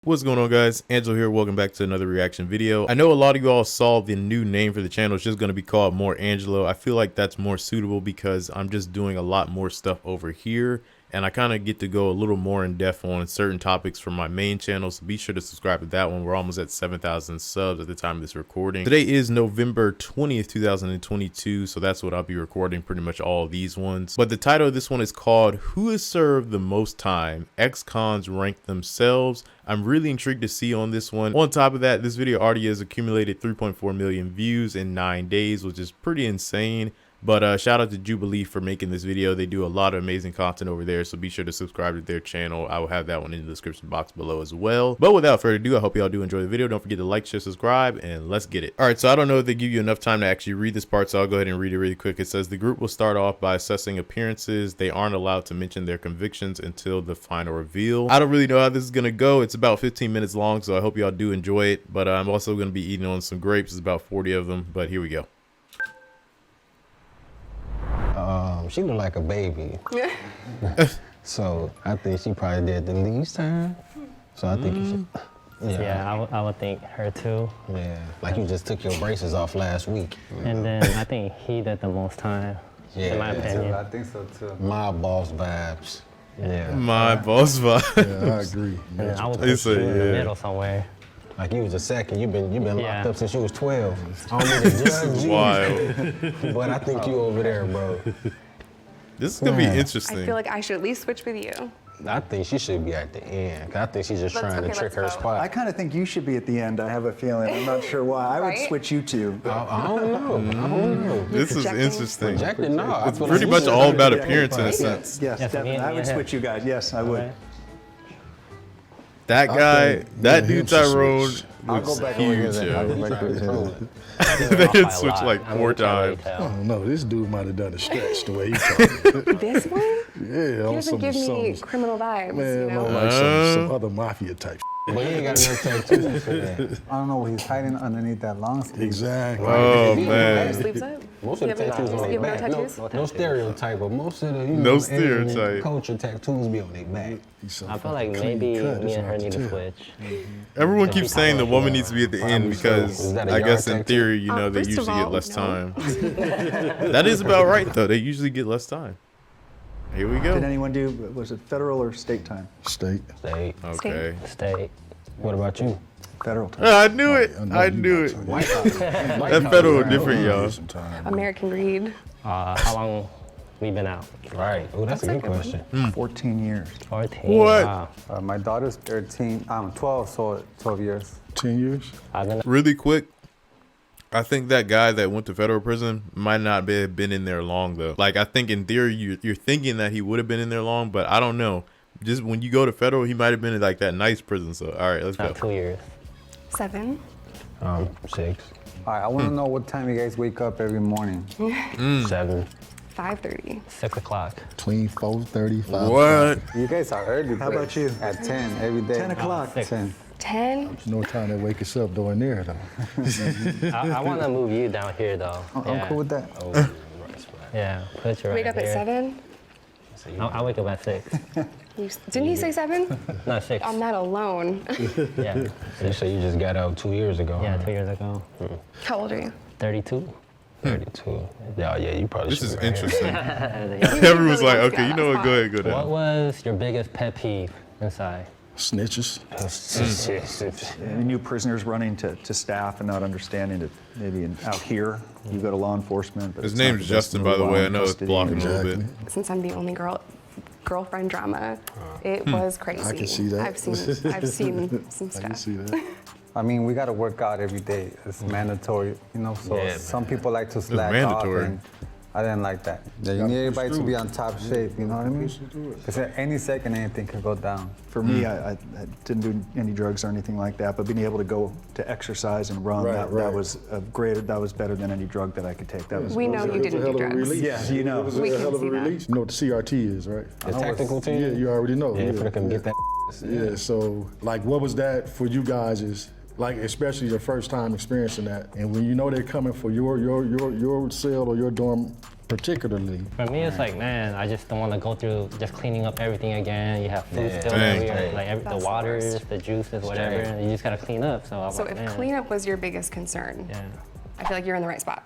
What's going on, guys? Angelo here. Welcome back to another reaction video. I know a lot of you all saw the new name for the channel. It's just going to be called More Angelo. I feel like that's more suitable because I'm just doing a lot more stuff over here, and I kind of get to go a little more in depth on certain topics from my main channel. So be sure to subscribe to that one. We're almost at 7,000 subs at the time of this recording. Today is November 20th, 2022. So that's what I'll be recording, pretty much all of these ones. But the title of this one is called Who Has Served the Most Time? Ex-cons Rank Themselves. I'm really intrigued to see on this one. On top of that, this video already has accumulated 3.4 million views in 9 days, which is pretty insane. But shout out to Jubilee for making this video. They do a lot of amazing content over there, so be sure to subscribe to their channel. I will have that one in the description box below as well. But without further ado, I hope y'all do enjoy the video. Don't forget to like, share, subscribe, and let's get it. All right, so I don't know if they give you enough time to actually read this part, so I'll go ahead and read it really quick. It says the group will start off by assessing appearances. They aren't allowed to mention their convictions until the final reveal. I don't really know how this is gonna go. It's about 15 minutes long, so I hope y'all do enjoy it. But I'm also gonna be eating on some grapes. It's about 40 of them, but here we go. She looked like a baby. So I think she probably did the least time. So I think you should. Yeah, I would think her too. Yeah, like you just took your braces off last week. And then I think he did the most time, in my opinion. I think so too. My boss vibes. Yeah. My boss vibe. Yeah, I agree. And then I would put you in the middle somewhere. Like you was a second. You've been locked Yeah. up since you was 12. I don't mean to judge you, Wild. but I think you over there, bro. This is gonna be Yeah. interesting. I feel like I should at least switch with you. I think she should be at the end. 'Cause I think she's just trying to trick her let's vote. spot. I kind of think you should be at the end. I have a feeling. I'm not sure why. I would Right? switch you two. I don't know. I don't know. This is Projecting? interesting. Projected? No. I It's feel pretty like much you all should- about appearance in a Yes, sense. yes, Yeah, for me definitely. and I would him. switch you guys. Yes, I would. Okay. That guy, that him dude should Tyrone switch. I'll go looks back over here huge, then. I'll yo. go back over here. They did switch like 4 times. I don't know. This dude might have done a stretch the way he talked. This one? Yeah, He on doesn't give me criminal vibes, man, you know? like some other mafia type. But he ain't got no tattoos for that. I don't know what he's hiding underneath that long sleeve. Exactly. Oh Your man. sleeves up? Most of the You have tattoos no- on you their have no back. tattoos? No stereotype, but most of the No Asian stereotype. culture tattoos be on their back. I feel like maybe me and her need to switch. Everyone keeps saying the woman needs to be at the end because Is that a I yard guess in tattoo? theory, you know, they First of usually get all, less no. time. That is about right though. They usually get less time. Here we Did go. anyone do, was it federal or state time? State. State. Okay. Stay. What about you? Federal time. I knew it. know I you knew got it. some. White House. That federal different, y'all. Sometime. American Greed. How long we been out? Right. Oh, that's a good question. 14 years. 14. What? Wow. My daughter's 13, I'm 12, so 12 years. 10 years? I've been Really quick, I think that guy that went to federal prison might not have been in there long though. Like I think in theory you're thinking that he would have been in there long, but I don't know. Just when you go to federal, he might have been in like that nice prison. So all right, let's go. out 2 years. 7. 6, All right, I want to know what time you guys wake up every morning. 7. 5:30. 6 o'clock. Between 4:30, 5. What? You guys are early. How about you? At 10 every day. 10 o'clock. 10. 10. No time to wake us up doing there, though. I want to move you down here though. I'm cool with that. Oh, right. Yeah, put you right Wake up at here. 7. I wake up at 6. Didn't he say 7? Not 6. I'm not alone. Yeah. You say you just got out 2 years ago. Yeah, huh? 2 years ago. How old are you? 32. 32. Yeah, you probably This should is be right here. interesting. Everyone's like, okay, you know what? Go ahead, go What down. was your biggest pet peeve inside? Snitches. Any new prisoners running to staff and not understanding that maybe out here you go to law enforcement. But His it's not name's the best Justin, move by the while way. I in know it's custody. blocking a little bit. Exactly. Since I'm the only girlfriend drama, it was crazy. I can see that. I've seen some I can stuff. see that. I mean, we got to work out every day. It's mandatory, you know, so Yeah, some people like to slack off. mandatory. And I didn't like that. Yeah, you Gotta need push everybody to through. be on top shape, you know what I mean? Push through it. Because at any second, anything can go down. For me, I didn't do any drugs or anything like that, but being able to go to exercise and run, Right, that right. was that was better than any drug that I could take. That was We know It you was a didn't hell do of a drugs. release. Yeah, you know. It was a We can hell of a see that. release. You know what the CRT is, right? The tactical team? Yeah, you already know. Yeah, if I can get that. Yeah, so like what was that for you guys is like especially your first time experiencing that. And when you know they're coming for your cell or your dorm particularly. For me, it's like, man, I just don't want to go through just cleaning up everything again. You have food still Dang. everywhere, like That's the the waters, worst. the juices, whatever. And you just gotta clean up. So I'm So like, if man. cleanup was your biggest concern, Yeah. I feel like you're in the right spot.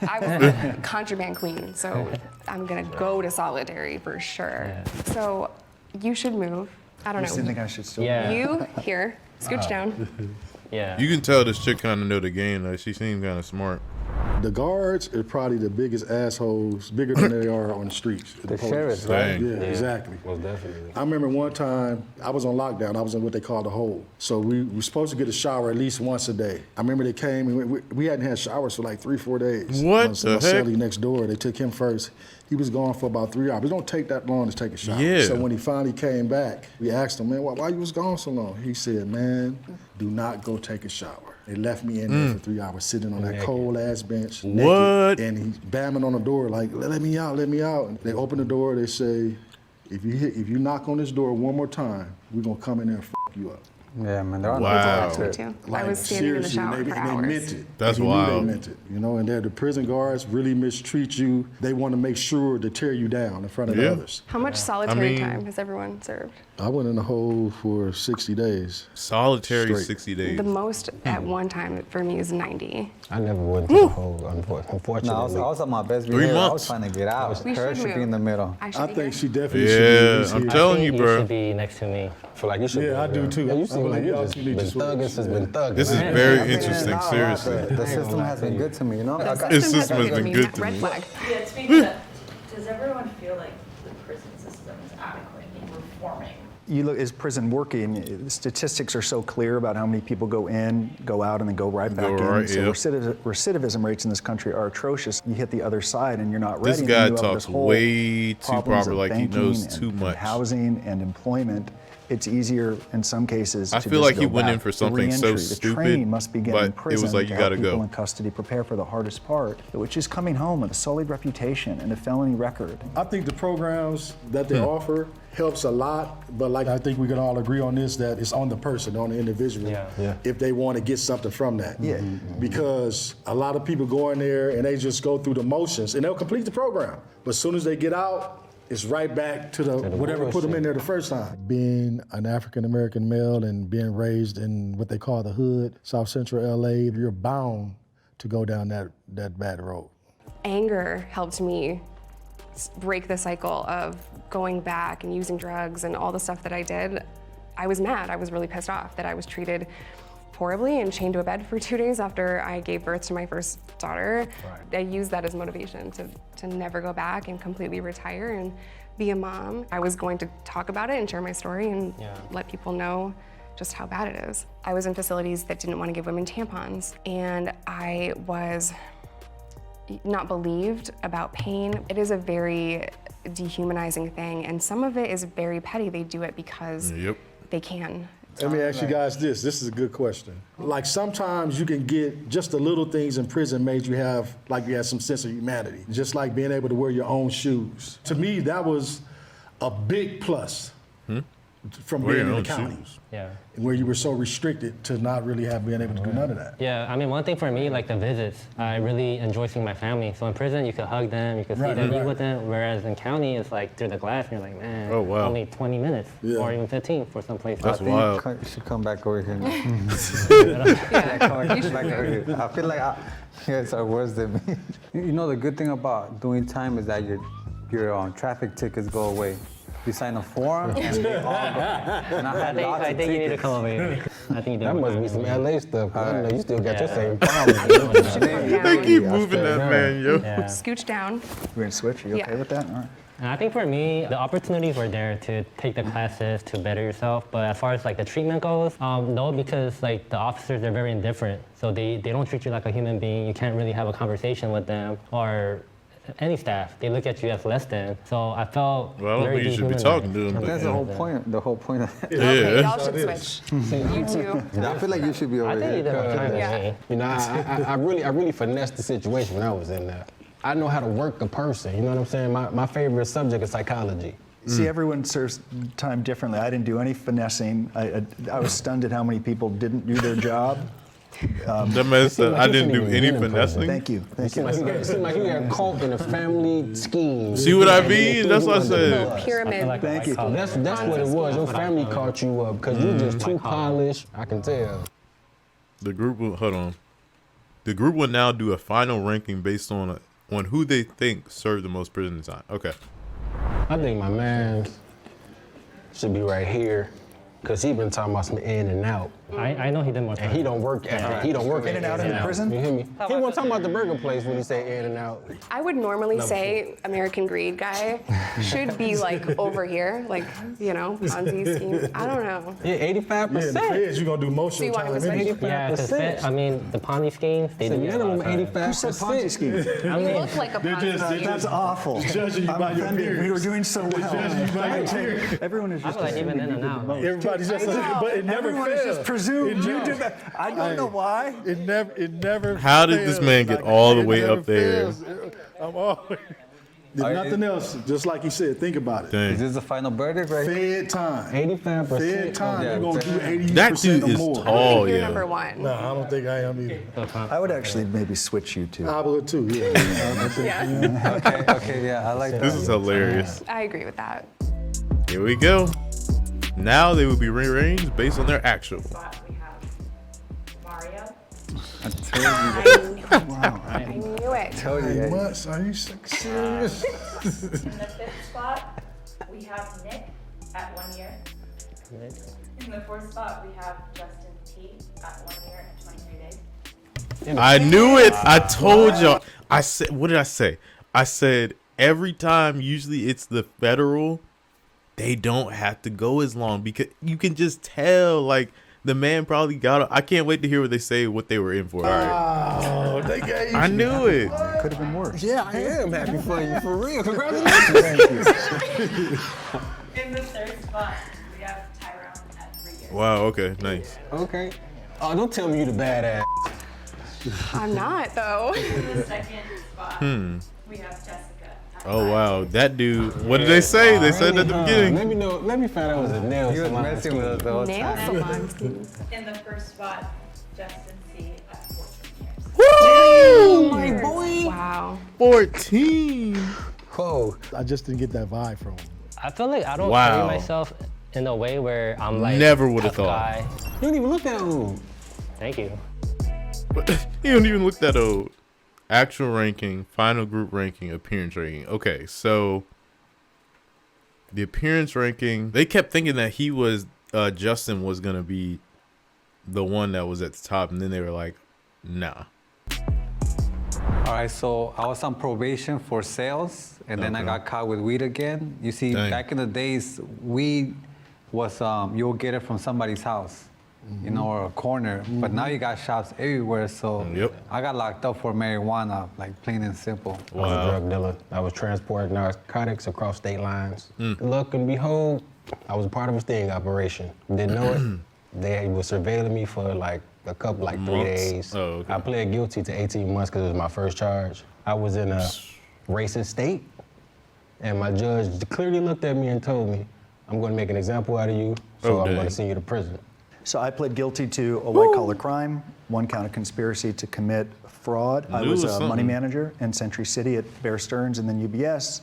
I was the contraband queen, so I'm gonna go to solitary for sure. Yeah. So you should move. I don't I just didn't think know. I should still. Yeah. You here, scooch down. Yeah. You can tell this chick kind of know the game. Like, she seems kind of smart. The guards are probably the biggest assholes, bigger than they are on the streets. The sheriffs, right? Dang. Yeah, exactly. Most definitely. I remember one time I was on lockdown. I was in what they call the hole. So we were supposed to get a shower at least once a day. I remember they came and we hadn't had showers for like 3-4 days. What Once the my heck? cellie next door, they took him first. He was gone for about 3 hours. It don't take that long to take a shower. Yeah. So when he finally came back, we asked him, man, why you was gone so long? He said, man, do not go take a shower. They left me in there for 3 hours, sitting on that cold ass bench. Naked, What? and he's bamming on the door like, let me out, let me out. And they open the door, they say, if you knock on this door one more time, we're gonna come in there and fuck you up. Yeah, man, they're on Wow. the Me too. I was standing in the seriously, shower and for they meant hours. it. That's And he knew wild. They meant it, you know. And the prison guards really mistreat you. They want to make sure to tear you down in front of the Yeah. others. How much solitary mean- time has everyone served? I went in the hole for 60 days. Solitary Straight. 60 days. The most at one time for me is 90. I never went to the hole, unfortunately. No, I was on my best 3 behavior. I was months. trying to get out. We Her should should be move. in the middle. I should I be think here. she definitely Yeah, should be. I'm telling you, You bro. should be next to me. I feel like you should be Yeah, I do there. too. Yeah, you I seem believe like you y'all just two need been to switch. thugging since been thugging. This is man. very Yeah, interesting, nah, seriously. The system has been good to me, you know? The I got- system system has been good to red me. flag. Yeah, speaking of, does everyone feel like the prison system is adequate in reforming? You look, is prison working? Statistics are so clear about how many people go in, go out, and then go right back in. right, So yeah. recidivism rates in this country are atrocious. You hit the other side and you're not ready. This and guy you have talks this whole way too problems proper, of like he banking knows and- too and much. housing and employment. It's easier in some cases. I to feel just like he go went in back. for The something so reentry, stupid, The training must begin but in it prison was like, to you help gotta people go. in custody prepare for the hardest part, which is coming home with a sullied reputation and a felony record. I think the programs that they offer helps a lot, but like I think we can all agree on this, that it's on the person, on the individual, Yeah. if they want to get something from that. Yeah. Because a lot of people go in there and they just go through the motions and they'll complete the program. But as soon as they get out, it's right back to the whatever put them in there the first time. Being an African American male and being raised in what they call the hood, South Central LA, you're bound to go down that bad road. Anger helped me break the cycle of going back and using drugs and all the stuff that I did. I was mad. I was really pissed off that I was treated horribly and chained to a bed for 2 days after I gave birth to my first daughter. I used that as motivation to never go back and completely retire and be a mom. I was going to talk about it and share my story and let people know just how bad it is. I was in facilities that didn't want to give women tampons, and I was not believed about pain. It is a very dehumanizing thing, and some of it is very petty. They do it because Yep. they can. Let me ask you guys this. This is a good question. Like sometimes you can get just the little things in prison made you have, like you had some sense of humanity. Just like being able to wear your own shoes. To me, that was a big plus from Wear being your in the own county. shoes. Yeah. Where you were so restricted to not really have been able to do none of that. Yeah, I mean, one thing for me, like the visits, I really enjoy seeing my family. So in prison, you could hug them, you could see them, eat with them. Whereas in county, it's like through the glass, and you're like, man, Oh, wow. only 20 minutes Yeah. or even 15 for some places. That's I think wild. You should come back over here. Yeah. Back over here. I feel like you guys are worse than me. You know, the good thing about doing time is that your traffic tickets go away. You sign a form and they all go. And I had lots I of think you need to tickets. come over here. I think you do. That must be some LA stuff. 'Cause I know you still got your Yeah. same problems. They keep moving that man, yo. Yeah. Scooch down. We're gonna switch. Are you okay Yeah. with that? All right. And I think for me, the opportunities were there to take the classes to better yourself. But as far as like the treatment goes, no, because like the officers, they're very indifferent. So they don't treat you like a human being. You can't really have a conversation with them or any staff. They look at you as less than. So I felt Well, I don't very think you should be dehumanized. talking to them. but, That's you the know. whole point. The whole point of it. Okay, Yeah. y'all should switch. You two. I feel like you should be over I think you here. did okay with Yeah. me. You know, I really finessed the situation when I was in there. I know how to work a person. You know what I'm saying? My favorite subject is psychology. See, everyone serves time differently. I didn't do any finessing. I was stunned at how many people didn't do their job. That man said I didn't do any finessing. Thank you. Thank you. It seems like you got caught in a family scheme. See what I mean? That's what I said. Pyramid. Thank you. That's what it was. Your family caught you up because you just too polished. I can tell. The group will hold on. The group will now do a final ranking based on who they think served the most prison time. Okay. I think my man should be right here because he been talking about some in and out. I know he did more time. And he don't work at he don't work In and out in the prison? You hear me? He wasn't talking about the burger place when he say in and out. I would normally say American Greed guy should be like over here, like, you know, Ponzi scheme. I don't know. Yeah, 85%. Yeah, the feds, you're gonna do most So of you the want him time. to anyway. switch? Yeah, because I mean, the Ponzi schemes, they do Minimum a lot of time. 85%. Who said Ponzi scheme? You look like a Ponzi scheme. That's awful. Judging you I'm by your offended. peers. We were doing so well. Judging you by your peers. Everyone is I just feel like even assuming in you and did the out. most. Everybody's just, but it never Everyone is fails. just presumed you It did that. I don't know why. It never. How did this fails. man get Like, all the it way never up there? fails. I'm always. If nothing else, just like he said, think about it. Is Dang. this the final verdict, right? Fed time. 85%. Fed time. Yeah, You're gonna do 80% That dude or is more. I don't tall, think you're yeah. number one. No, I don't think I am either. I would actually maybe switch you two. I would too. Yeah. Yeah, Okay, yeah, I like that. This is hilarious. I agree with that. Here we go. Now they will be rearranged based on their actual. Spot, we have Mario. I told you. I knew it. Told you. Months? Are you serious? In the fifth spot, we have Nick at 1 year. In the fourth spot, we have Justin T at 1 year and 23 days. I knew it. I told y'all. I said, what did I say? I said every time, usually it's the federal, they don't have to go as long because you can just tell, like, the man probably got. I can't wait to hear what they say, what they were in for. All right. Oh, they gave I knew it. Could have been worse. Yeah, I am happy for you, for real. Congratulations. In the third spot, we have Tyrone at 3 years. Wow. Okay. Nice. Okay. Oh, don't tell me you the badass. I'm not, though. In the second spot, we have Jessica. at Oh 5 wow, years. that dude. What did they say? They said at the beginning. Let me find out it was a nail He was salon messing with us the whole Nail time. salon scheme. In the first spot, Justin C at 14 years. Woo! my boy. Wow. 14. Whoa. I just didn't get that vibe from him. I feel like I don't Wow. carry myself in a way where I'm like Never would've tough thought. guy. You don't even look that old. Thank you. He don't even look that old. Actual ranking, final group ranking, appearance ranking. Okay, so the appearance ranking, they kept thinking that he was Justin was gonna be the one that was at the top, and then they were like, nah. All right, so I was on probation for sales, and then I Okay. got caught with weed again. You see, Dang. back in the days, weed was you'll get it from somebody's house, you know, or a corner. But now you got shops everywhere, so Yep. I got locked up for marijuana, like plain and simple. I was a drug dealer. I was transporting narcotics across state lines. Luck and behold, I was a part of a sting operation. Didn't know it. They were surveilling me for like a couple, like 3 Months? days. Oh, okay. I pled guilty to 18 months because it was my first charge. I was in a racist state, and my judge clearly looked at me and told me, I'm going to make an example out of you, so Oh, I'm dang. going to send you to prison. So I pled guilty to a white-collar crime, 1 count of conspiracy to commit fraud. I Knew was it was a money something. manager in Century City at Bear Stearns and then UBS.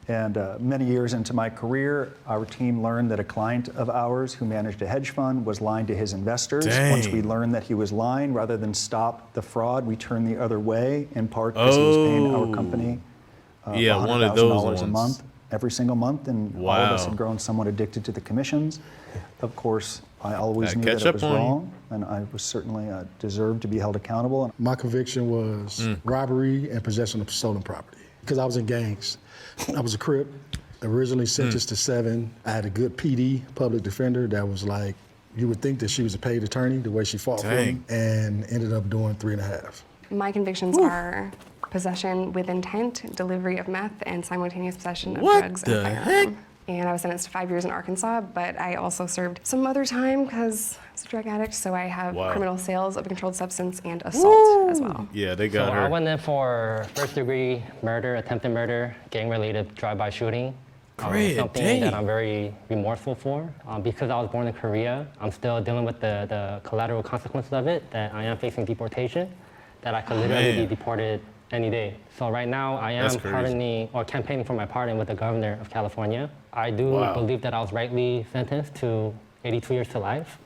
And many years into my career, our team learned that a client of ours who managed a hedge fund was lying to his investors. Once we Dang. learned that he was lying, rather than stop the fraud, we turned the other way, in part because he was paying our company Yeah, one of those $100,000 a ones. month, every single month, and all of us Wow. had grown somewhat addicted to the commissions. Of course, I always Gotta knew catch that it up was on you. wrong, and I was certainly deserved to be held accountable. My conviction was robbery and possession of stolen property because I was in gangs. I was a Crip, originally sentenced to 7. I had a good PD, public defender, that was like, you would think that she was a paid attorney, the way she fought for me, Dang. and ended up doing 3.5. My convictions are possession with intent, delivery of meth, and simultaneous possession of What drugs the and firearm. And I was sentenced to 5 years in Arkansas, but I also served some other time because I was a drug addict, so I have Wow. criminal sales of a controlled substance and assault as well. Yeah, they So got I her. went in for first-degree murder, attempted murder, gang-related drive-by shooting. Great, something dang. that I'm very remorseful for. Because I was born in Korea, I'm still dealing with the collateral consequences of it, that I am facing deportation, that I could literally be deported any day. So right now, I am That's crazy. pardoning or campaigning for my pardon with the governor of California. I do believe that I was rightly sentenced to 82 years to life.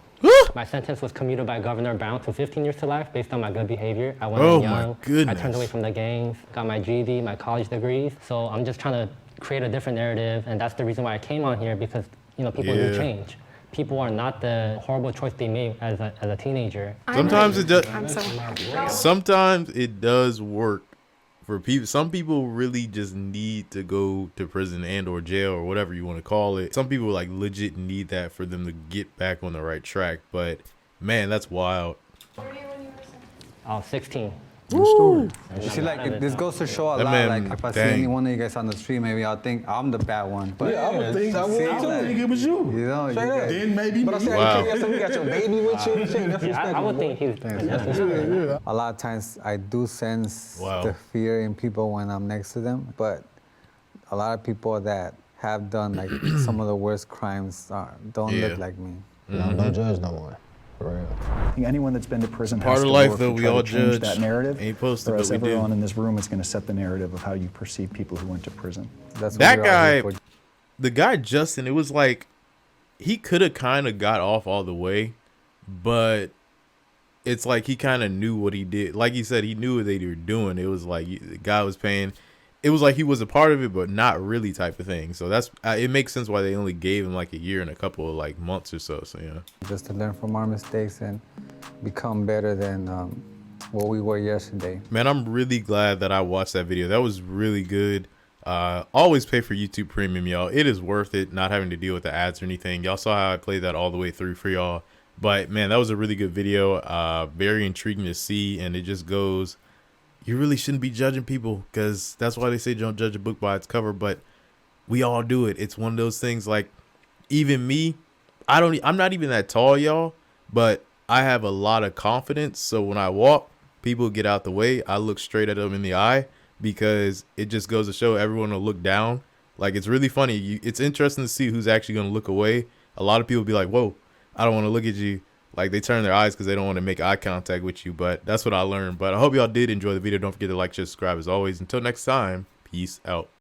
My sentence was commuted by Governor Brown to 15 years to life based on my good behavior. I went in young. my goodness. I turned away from the gangs, got my GED, my college degrees. So I'm just trying to create a different narrative, and that's the reason why I came on here, because people do change. People are not the horrible choice they made as a teenager. Sometimes it does. I'm so Sometimes it does work for people. Some people really just need to go to prison and or jail or whatever you want to call it. Some people like legit need that for them to get back on the right track. But man, that's wild. I was 16. You see, like, this goes to show a That lot. man, Like, if I see dang. any one of you guys on the street, maybe I'll think I'm the bad one. But I would think, I would think it was you. you know, you guys, Then maybe But I me. said, Wow. you got your baby with you. Shit, that's I would think he's. a lot of times I do sense Wow. the fear in people when I'm next to them. But a lot of people that have done like some of the worst crimes don't Yeah. look like me. Don't judge no one. For real. I think anyone that's been to prison Part has of to life, work though, to we try all to change judge. that narrative. Ain't supposed to, or else but we do. everyone in this room is going to set the narrative of how you perceive people who went to prison. That's what That we're all here guy, for. the guy Justin, it was like he could have kind of got off all the way, but it's like he kind of knew what he did. Like he said, he knew what they were doing. It was like the guy was paying. It was like he was a part of it, but not really type of thing. So that's it makes sense why they only gave him like a year and a couple of like months or so. So yeah. Just to learn from our mistakes and become better than what we were yesterday. Man, I'm really glad that I watched that video. That was really good. Always pay for YouTube Premium, y'all. It is worth it, not having to deal with the ads or anything. Y'all saw how I played that all the way through for y'all. But man, that was a really good video. Very intriguing to see, and it just goes, you really shouldn't be judging people, because that's why they say don't judge a book by its cover. But we all do it. It's one of those things. Like even me, I'm not even that tall, y'all, but I have a lot of confidence. So when I walk, people get out the way. I look straight at them in the eye, because it just goes to show everyone will look down. Like, it's really funny. It's interesting to see who's actually going to look away. A lot of people be like, whoa, I don't want to look at you. Like, they turn their eyes because they don't want to make eye contact with you. But that's what I learned. But I hope y'all did enjoy the video. Don't forget to like, share, subscribe as always. Until next time, peace out.